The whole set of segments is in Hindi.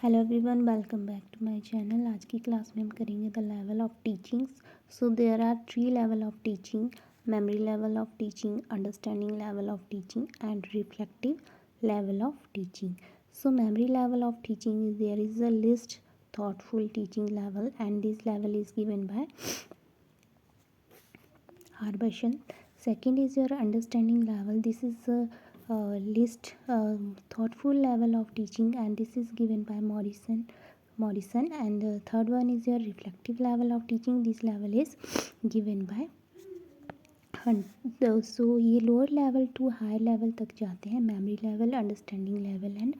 Hello everyone, welcome back to my channel. आज की क्लास में हम करेंगे the level of teachings. So there are 3 level of teaching: memory level of teaching, understanding level of teaching and reflective level of teaching. So memory level of teaching is there is a least thoughtful teaching level, and this level is given by Harbhajan. Second is your understanding level. This is the least thoughtful level of teaching, and this is given by Morrison. And the third one is your reflective level of teaching. This level is given by Hunt. So ये lower level to higher level तक जाते हैं: memory level, understanding level and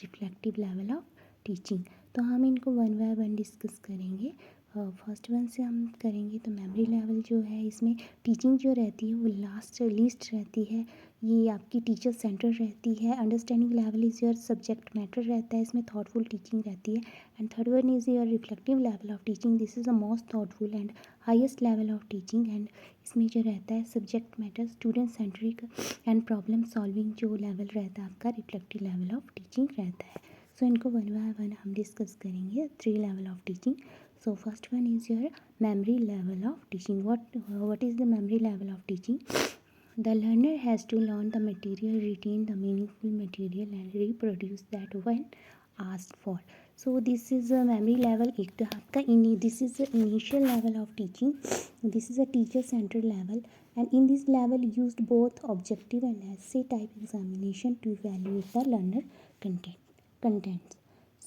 reflective level of teaching. तो हम इनको वन बाय वन डिस्कस करेंगे. फर्स्ट वन से हम करेंगे. तो मेमोरी लेवल जो है, इसमें टीचिंग जो रहती है वो लीस्ट रहती है. ये आपकी टीचर सेंटर रहती है. Understanding level is your subject matter रहता है, इसमें थॉटफुल टीचिंग रहती है. And third one is your reflective level of teaching. This is the most thoughtful and highest level of teaching. And इसमें जो रहता है subject matter, student centric and problem solving जो लेवल रहता है आपका, रिफ्लेक्टिव लेवल ऑफ टीचिंग रहता है. सो इनको वन बाय वन हम डिस्कस करेंगे. 3 level of teaching. So first one is your memory level of teaching. What is the memory level of teaching? The learner has to learn the material, retain the meaningful material and reproduce that when asked for. So this is a memory level. एक तो आपका this is the initial level of teaching. This is a teacher centered level, and in this level used both objective and essay type examination to evaluate the learner contents.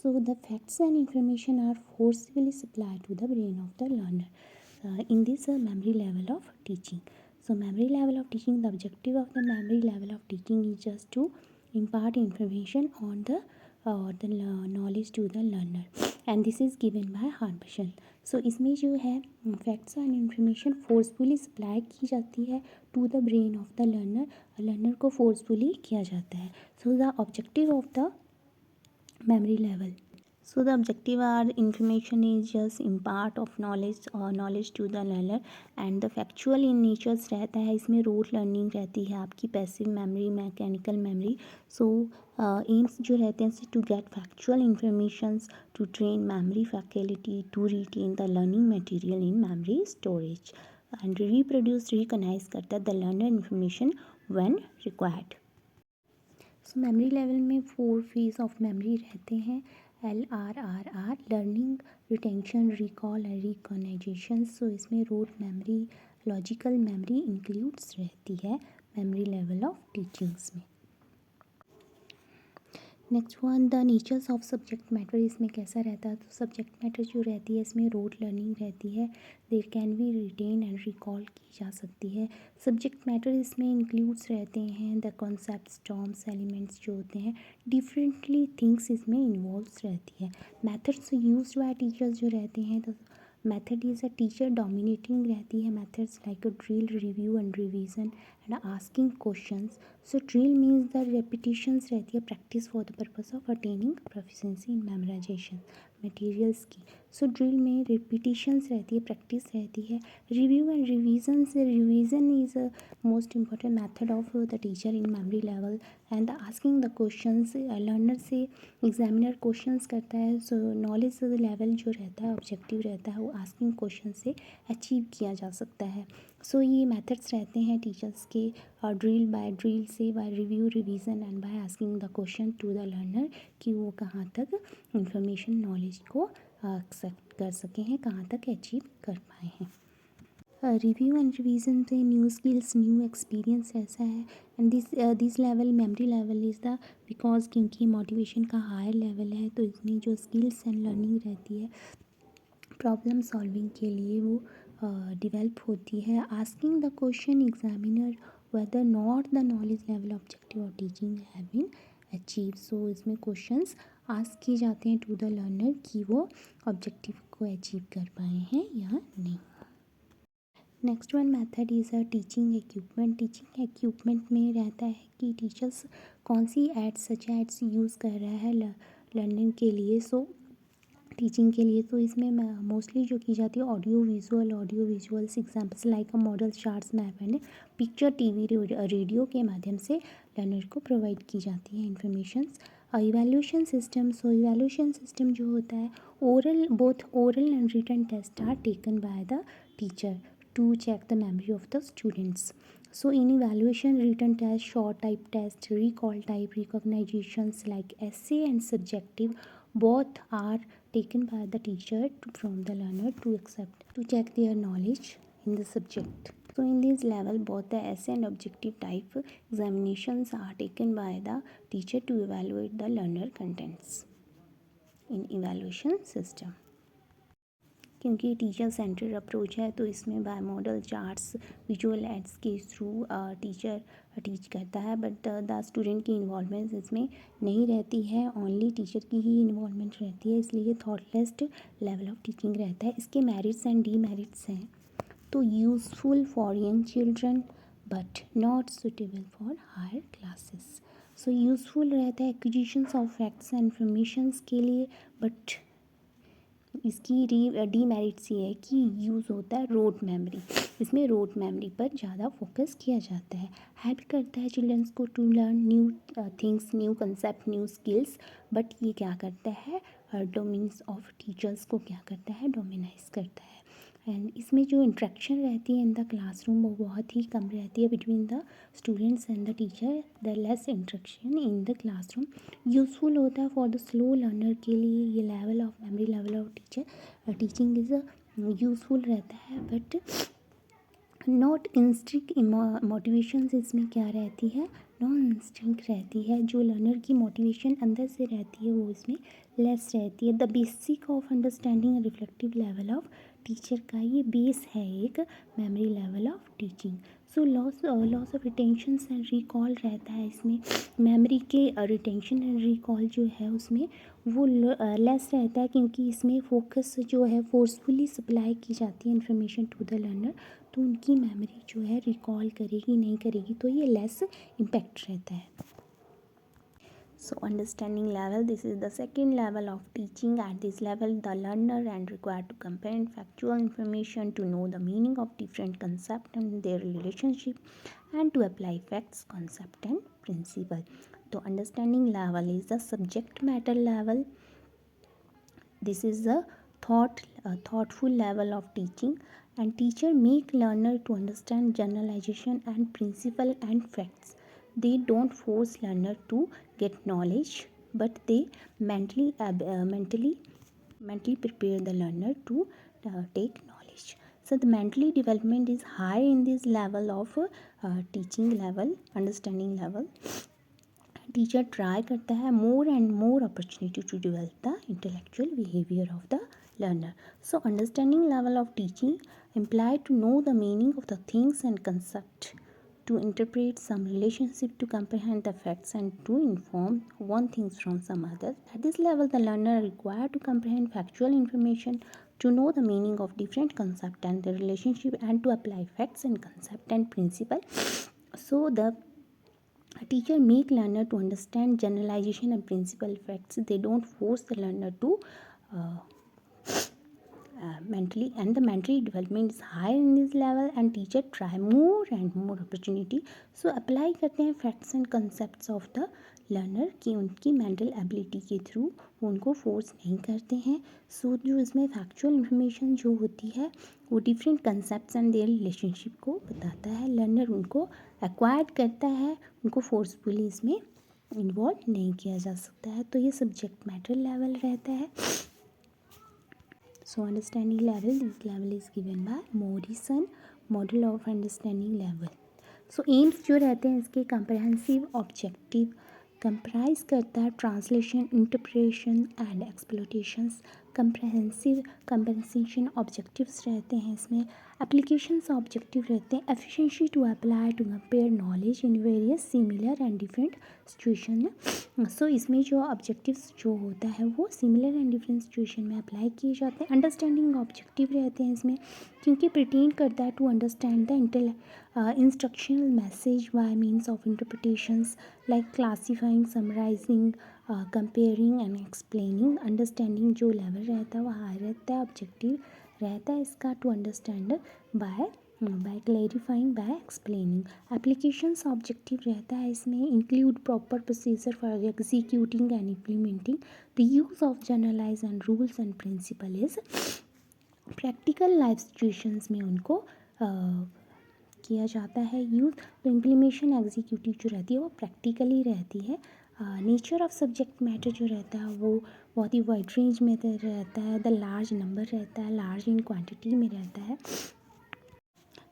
So the facts and information are forcefully supplied to the brain of the learner in this memory level of teaching. So memory level of teaching, the objective of the memory level of teaching is just to impart information on the knowledge to the learner, and this is given by Harbhajan. So इसमें जो है facts and information forcefully supply की जाती है to the brain of the learner. Learner को फोर्सफुली किया जाता है. So the objective of the memory level. So the objective or information is just impart of knowledge or knowledge to the learner, and the factual in nature रहता है. इसमें rote learning रहती है आपकी, passive memory, mechanical memory. So aims जो रहते हैं to get factual informations, to train memory faculty, to retain the learning material in memory storage, and reproduce recognize करता है the learner information when required. So memory level में 4 फेज ऑफ मेमोरी रहते हैं: LRRR, learning, retention, recall and recognition. So इसमें rote memory, logical memory includes रहती है मेमोरी लेवल ऑफ टीचिंग्स में. Next one, the natures of subject matter. इसमें कैसा रहता है? तो सब्जेक्ट मैटर जो रहती है इसमें रोड लर्निंग रहती है. There can be retain and recall की जा सकती है. सब्जेक्ट मैटर इसमें इंक्लूड्स रहते हैं द कॉन्सेप्ट्स, टर्म्स, एलिमेंट्स जो होते हैं, डिफरेंटली थिंग्स इसमें इन्वॉल्व्स रहती है. मेथड्स यूज्ड बाय टीचर्स जो रहते हैं, तो method is a teacher dominating रहती है. Methods like a drill, review and revision and asking questions. So drill means the repetitions रहती है, practice for the purpose of attaining proficiency in memorisation materials की. सो ड्रिल में रिपीटिशंस रहती है, प्रैक्टिस रहती है. रिव्यू एंड रिवीजन से, revision is a most important method of the teacher in memory level. And asking the questions, learner से एग्जामिनर क्वेश्चंस करता है. सो नॉलेज लेवल जो रहता है, ऑब्जेक्टिव रहता है, वो आस्किंग क्वेश्चन से अचीव किया जा सकता है. सो ये मेथड्स रहते हैं टीचर्स के, ड्रिल बाय ड्रिल से, by review revision and by asking the question to the learner कि वो कहाँ तक इंफॉर्मेशन नॉलेज को एक्सेप्ट कर सके हैं, कहाँ तक अचीव कर पाए हैं. रिव्यू एंड रिवीजन से न्यू स्किल्स, न्यू एक्सपीरियंस ऐसा है. And this level memory level is the, because क्योंकि मोटिवेशन का हायर लेवल है, तो इसमें जो स्किल्स एंड लर्निंग रहती है प्रॉब्लम सॉल्विंग के लिए वो डेवलप होती है. Asking the question examiner whether not the knowledge level objective of teaching have been achieve. So इसमें क्वेश्चंस आस्क किए जाते हैं टू द लर्नर कि वो ऑब्जेक्टिव को अचीव कर पाए हैं या नहीं. Next one method is a teaching equipment. Teaching equipment में रहता है कि टीचर्स कौन सी एड्स, सच एड्स यूज़ कर रहा है लर्निंग के लिए, सो टीचिंग के लिए. तो इसमें मोस्टली जो की जाती है audio visuals examples like a model, charts, map and picture, TV, radio के माध्यम से लर्नर को प्रोवाइड की जाती है informations. Evaluation system, so evaluation system जो होता है, both oral and written test are taken by the teacher to check the memory of the students. So in evaluation, written test, short type test, recall type, recognitions like essay and subjective, both are taken by the teacher from the learner to check their knowledge in the subject. So in this level, both the essay and objective type examinations are taken by the teacher to evaluate the learner contents in evaluation system. क्योंकि टीचर सेंटर्ड अप्रोच है तो इसमें by model charts visual aids के थ्रू टीचर टीच करता है, बट द स्टूडेंट की इन्वॉल्वमेंट इसमें नहीं रहती है, ओनली टीचर की ही इन्वॉल्वमेंट रहती है, इसलिए थॉटलेस लेवल ऑफ टीचिंग रहता है. इसके मेरिट्स एंड डीमेरिट्स हैं. तो useful for young children but not suitable for higher classes. So useful रहता है acquisitions of facts and informations के लिए, बट इसकी डीमेरिट्स ये है कि यूज़ होता है रोड मेमोरी. इसमें रोड मेमोरी पर ज़्यादा फोकस किया जाता है. हेल्प करता है चिल्ड्रंस को to learn new things, new concept, new skills, but ये क्या करता है, डोमिनेंस ऑफ टीचर्स को क्या करता है, डोमिनाइज करता है. एंड इसमें जो इंट्रैक्शन रहती है इन द क्लासरूम वो बहुत ही कम रहती है between the students and the teacher, the less interaction in the classroom. Useful होता है फॉर द स्लो लर्नर के लिए. ये level of memory, level of teaching is useful रहता है, बट नॉट इंस्टिंक्ट मोटिवेशंस इसमें क्या रहती है, नॉन इंस्टिंक्ट रहती है. जो लर्नर की मोटिवेशन अंदर से रहती है वो इसमें लेस रहती है. The basic of understanding and reflective level of teacher का ये बेस है एक memory level of teaching. So loss of retention and recall रहता है इसमें. मेमोरी के रिटेंशन एंड रिकॉल जो है उसमें वो लेस रहता है, क्योंकि इसमें फोकस जो है फोर्सफुली सप्लाई की जाती है इन्फॉर्मेशन टू द लर्नर, तो उनकी मेमोरी जो है रिकॉल करेगी नहीं करेगी, तो ये लेस इम्पैक्ट रहता है. So understanding level, this is the second level of teaching. At this level, the learner and required to comprehend factual information, to know the meaning of different concepts and their relationship, and to apply facts, concept and principle. So understanding level is the subject matter level. This is the thoughtful level of teaching, and teacher make learner to understand generalization and principle and facts. They don't force learner to get knowledge, but they mentally prepare the learner to take knowledge. So the mentally development is high in this level of teaching level, understanding level. Teacher try करता है more and more opportunity to develop the intellectual behaviour of the learner. So understanding level of teaching imply to know the meaning of the things and concept, to interpret some relationship, to comprehend the facts, and to inform one things from some others. At this level, the learner required to comprehend factual information, to know the meaning of different concept and their relationship, and to apply facts and concept and principle. So the teacher make learner to understand generalization and principal facts. They don't force the learner to mentally, and the mentally development is high in this level, and teacher try more and more opportunity. So apply करते हैं facts and concepts of the learner कि उनकी mental ability के थ्रू उनको फोर्स नहीं करते हैं. सो जो इसमें फैक्चुअल इंफॉर्मेशन जो होती है वो different concept and their relationship को बताता है. लर्नर उनको एक्वायर्ड करता है, उनको फोर्सफुली इसमें इन्वॉल्व नहीं किया जा सकता है. तो ये सब्जेक्ट मैटर लेवल रहता है. So understanding level, this level is given by Morrison model of understanding level. So aims जो रहते हैं इसके comprehensive objective कंप्राइज करता है translation, interpretation and exploitations. Comprehension objectives रहते हैं इसमें. एप्लीकेशंस ऑब्जेक्टिव रहते हैं. Efficiency to apply to compare knowledge in various similar and different situation. So इसमें जो ऑब्जेक्टिव्स जो होता है वो सिमिलर एंड डिफरेंट सिचुएशन में अप्लाई किए जाते हैं. अंडरस्टैंडिंग ऑब्जेक्टिव रहते हैं इसमें, क्योंकि प्रिटेंड करता है to understand the instructional message by means of interpretations like classifying, summarizing, comparing and explaining. Understanding जो level रहता है वो हाई रहता है. ऑब्जेक्टिव रहता है इसका to understand by by clarifying, by explaining. Applications objective रहता है इसमें, include proper procedure for executing and implementing the use of generalise and rules and principle is. Practical life situations में उनको किया जाता है यूज़। तो इम्प्लीमेशन एग्जीक्यूटिव जो रहती है वो प्रैक्टिकली रहती है। नेचर ऑफ सब्जेक्ट मैटर जो रहता है वो बहुत ही वाइड रेंज में रहता है। द लार्ज नंबर रहता है, लार्ज इन क्वांटिटी में रहता है।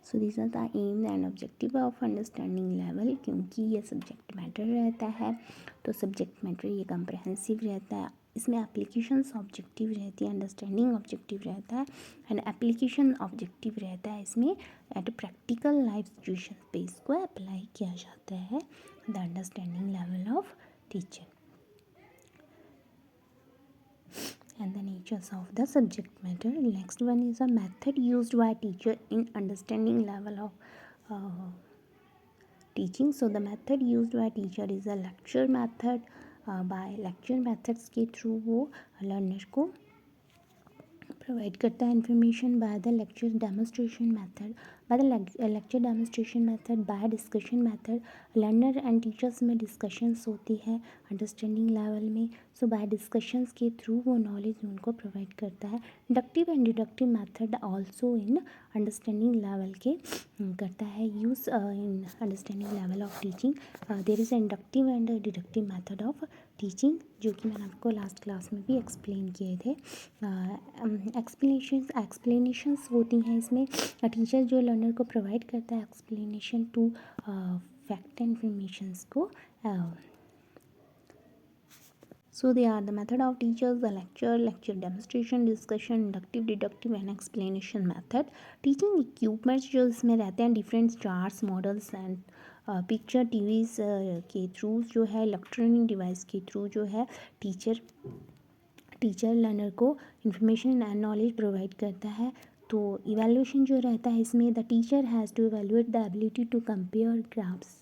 So this are the aim and objective of understanding level. क्योंकि ये सब्जेक्ट मैटर रहता है तो सब्जेक्ट मैटर ये कंप्रहेंसिव रहता है। इसमें एप्लीकेशंस ऑब्जेक्टिव रहती है, अंडरस्टैंडिंग ऑब्जेक्टिव रहता है एंड एप्लीकेशन ऑब्जेक्टिव रहता है। इसमें एट प्रैक्टिकल लाइफ सिचुएशन पे इसको अप्लाई किया जाता है। The understanding level of teacher and the natures of the subject matter. Next one is a method used by teacher in understanding level of teaching. So the method used by teacher is a lecture method. By lecture methods के through वो learner को प्रोवाइड करता है information. By the lecture demonstration method, by the lecture demonstration method, by discussion method. Learner and teachers में डिस्कशंस होती है अंडरस्टैंडिंग लेवल में। सो बाय डिस्कशंस के थ्रू वो नॉलेज उनको प्रोवाइड करता है। Inductive and deductive method also in understanding level के करता है use in understanding level of teaching. There is inductive and deductive method of teaching जो कि मैंने आपको लास्ट क्लास में भी एक्सप्लेन किए थे। एक्सप्लेनेशंस होती हैं इसमें। टीचर जो लर्नर को प्रोवाइड करता है एक्सप्लेनेशन टू फैक्ट इन्फॉर्मेशंस को। So they are the method of teachers, the lecture demonstration, discussion, inductive, deductive and explanation method. Teaching equipments जो इसमें रहते हैं different charts, models and picture TVs के थ्रू जो है इलेक्ट्रॉनिक डिवाइस के थ्रू जो है टीचर लर्नर को इंफॉर्मेशन एंड नॉलेज प्रोवाइड करता है। तो इवैल्यूएशन जो रहता है इसमें the teacher has to evaluate the ability to compare graphs,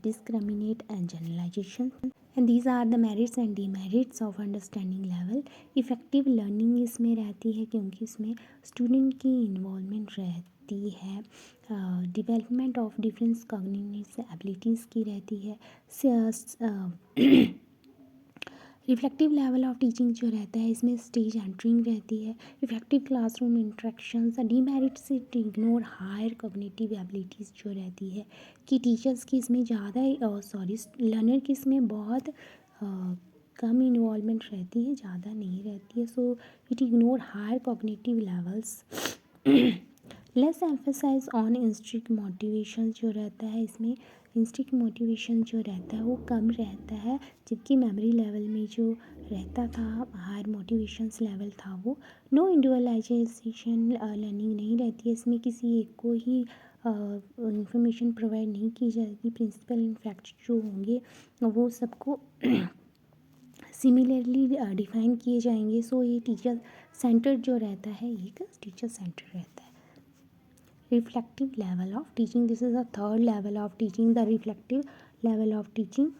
discriminate and generalization, and these are the merits and demerits of understanding level. Effective learning इसमें रहती है क्योंकि इसमें स्टूडेंट की इन्वॉल्वमेंट रहती है। Development of difference cognitive abilities की रहती है। रिफ्लेक्टिव लेवल ऑफ टीचिंग जो रहता है इसमें स्टेज एंटरिंग रहती है। Effective classroom interactions. डीमेरिट से इग्नोर हायर कॉग्निटिव एबिलिटीज़ जो रहती है कि टीचर्स की इसमें ज़्यादा लर्नर की इसमें बहुत कम इन्वॉल्वमेंट रहती है, ज़्यादा नहीं रहती है। So it ignore higher cognitive levels. Less emphasize on इंस्ट्रिक्ट मोटिवेशन जो रहता है इसमें इंस्ट्रिक्ट मोटिवेशन जो रहता है वो कम रहता है, जबकि मेमोरी लेवल में जो रहता था हायर मोटिवेशंस लेवल था वो। नो इंडिविजुअलाइजेशन लर्निंग नहीं रहती है इसमें, किसी एक को ही इंफॉर्मेशन प्रोवाइड नहीं की जाएगी। प्रिंसिपल इन फैक्ट जो होंगे वो सबको सिमिलरली डिफाइन किए जाएंगे। सो ये टीचर सेंटर जो रहता है एक टीचर सेंटर रहता है। Reflective level of teaching, this is the third level of teaching, the reflective level of teaching.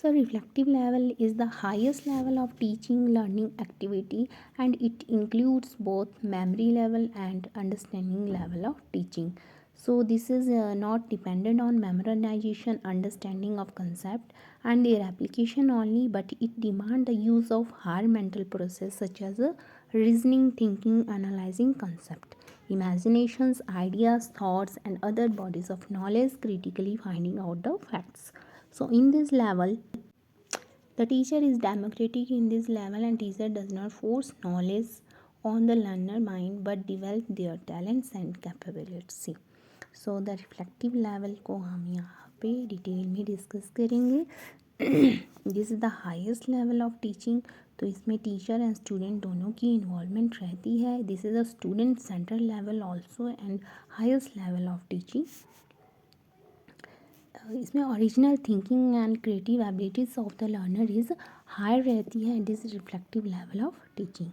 So reflective level is the highest level of teaching learning activity and it includes both memory level and understanding level of teaching. So this is not dependent on memorization, understanding of concept and their application only, but it demand the use of higher mental process such as reasoning, thinking, analyzing concept, imaginations, ideas, thoughts and other bodies of knowledge, critically finding out the facts. So in this level the teacher is democratic in this level and teacher does not force knowledge on the learner mind but develop their talents and capability. So the reflective level को हम यहाँ पे डिटेल में डिस्कस करेंगे। This is the highest level of teaching. तो इसमें टीचर एंड स्टूडेंट दोनों की इन्वॉल्वमेंट रहती है। This is a student center level also and highest level of teaching. इसमें original thinking and creative abilities of the learner is higher रहती है and this reflective level of teaching.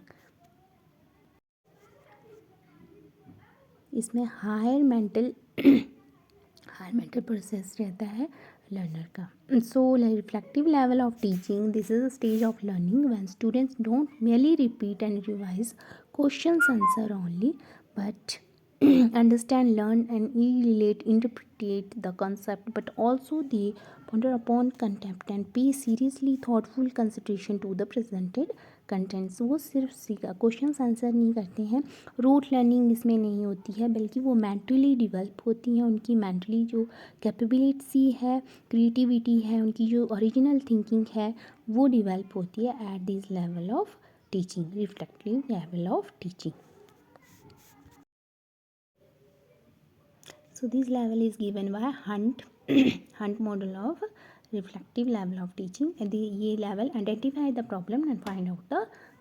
इसमें हायर मेंटल प्रोसेस रहता है लर्नर का। So reflective level of teaching, this is a stage of learning when students don't merely repeat and revise questions answer only but understand, learn, and relate, interpret the concept, but also they ponder upon concept and pay seriously thoughtful consideration to the presented contents. वो सिर्फ क्वेश्चन आंसर नहीं करते हैं, रूट लर्निंग इसमें नहीं होती है, बल्कि वो मेंटली डेवलप होती हैं। उनकी मेंटली जो कैपेबिलिटी है, क्रिएटिविटी है, उनकी जो ओरिजिनल थिंकिंग है, वो डेवलप होती है at this level of teaching, reflective level of teaching. So this level is given by Hunt model of reflective level of teaching। ये level identify the problem and find out the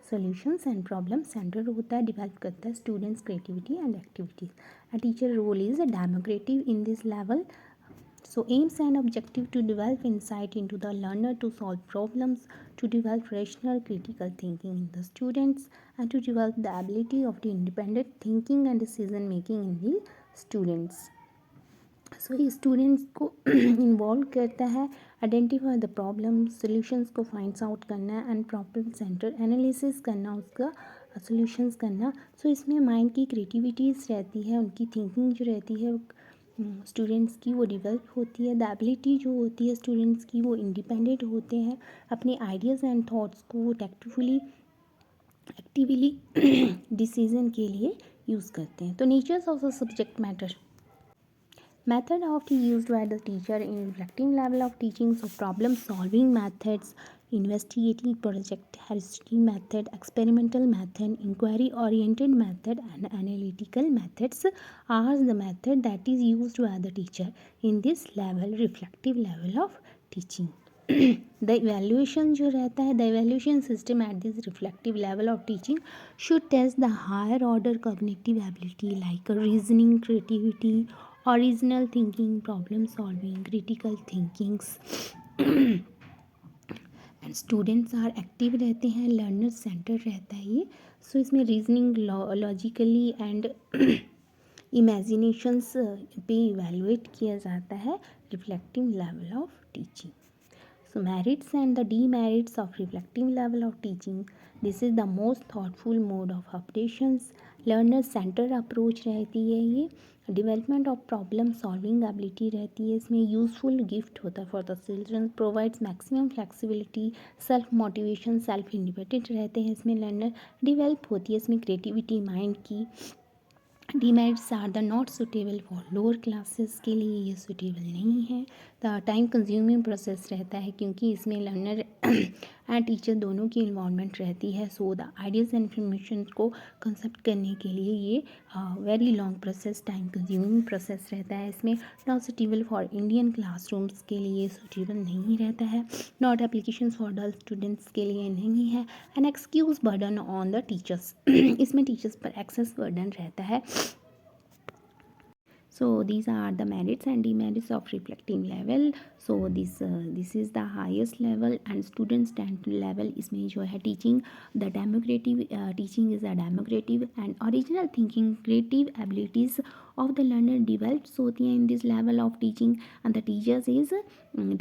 solutions and problem centered होता है, develop करता है students creativity and activities। A teacher role is democratic in this level। So aims and objective to develop insight into the learner, to solve problems, to develop rational critical thinking in the students, and to develop the ability of the independent thinking and decision making in the students। सो ये स्टूडेंट्स को इन्वॉल्व करता है, आइडेंटिफाई द प्रॉब्लम, सॉल्यूशंस को फाइंड्स आउट करना एंड प्रॉब्लम सेंटर एनालिसिस करना, उसका सॉल्यूशंस करना। सो इसमें माइंड की क्रिएटिविटीज़ रहती है, उनकी थिंकिंग जो रहती है स्टूडेंट्स की वो डेवलप होती है। द एबिलिटी जो होती है स्टूडेंट्स की, वो इंडिपेंडेंट होते हैं, अपने आइडियाज़ एंड थॉट्स को वो टैक्टफुली एक्टिवली डिसीजन के लिए यूज़ करते हैं। तो natures of the subject matter, method of used by the teacher in reflecting level of teaching। So problem solving methods, investigating project history method, experimental method, inquiry oriented method, and analytical methods are the method that is used by the teacher in this level, reflective level of teaching। the evaluation जो रहता है, the evaluation system at this reflective level of teaching should test the higher order cognitive ability like reasoning, creativity, original thinking, problem solving, critical thinkings। And students are active रहते हैं, लर्नर सेंटर रहता है ये। सो इसमें रीजनिंग, लॉजिकली एंड इमेजिनेशंस पे इवेलुएट किया जाता है reflective level of teaching. So merits and the demerits of reflective level of teaching, this is the most thoughtful mode of operations। learner centered approach रहती है ये। Development of problem solving ability रहती है इसमें। यूजफुल गिफ्ट होता है for the children, provides maximum flexibility, self motivation, self independent रहते हैं इसमें। लर्नर डेवलप होती है इसमें क्रिएटिविटी माइंड की। Demerits are the not suitable for lower classes, के लिए ये सुटेबल नहीं है। द टाइम कंज्यूमिंग प्रोसेस रहता है क्योंकि इसमें लर्नर एंड टीचर दोनों की इन्वॉल्वमेंट रहती है। So the ideas and information को कंसेप्ट करने के लिए ये very long process, time consuming process रहता है इसमें। Not suitable for Indian classrooms, के लिए सुटेबल नहीं रहता है। Not application for the students, के लिए नहीं है। An excuse burden on the teachers, इसमें टीचर्स पर एक्सेस बर्डन रहता है। So these are the merits and demerits of reflecting level। so this is the highest level and student standard level। इसमें जो है teaching, the democratic teaching is a democratic and original thinking, creative abilities of the learner develops होती हैं in this level of teaching। and the teachers is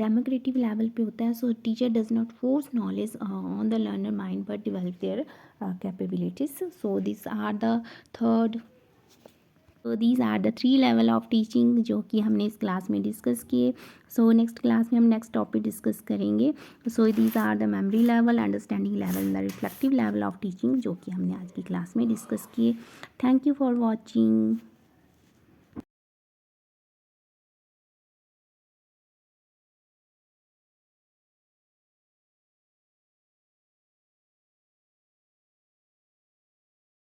democratic level पे होता है। so teacher does not force knowledge on the learner mind but develop their capabilities। so these are the third, तो these are the 3 level of teaching जो कि हमने इस क्लास में डिस्कस किए। सो नेक्स्ट क्लास में हम नेक्स्ट टॉपिक डिस्कस करेंगे। So these are the memory level, understanding level, the reflective level of teaching जो कि हमने आज की क्लास में डिस्कस किए। Thank you for watching.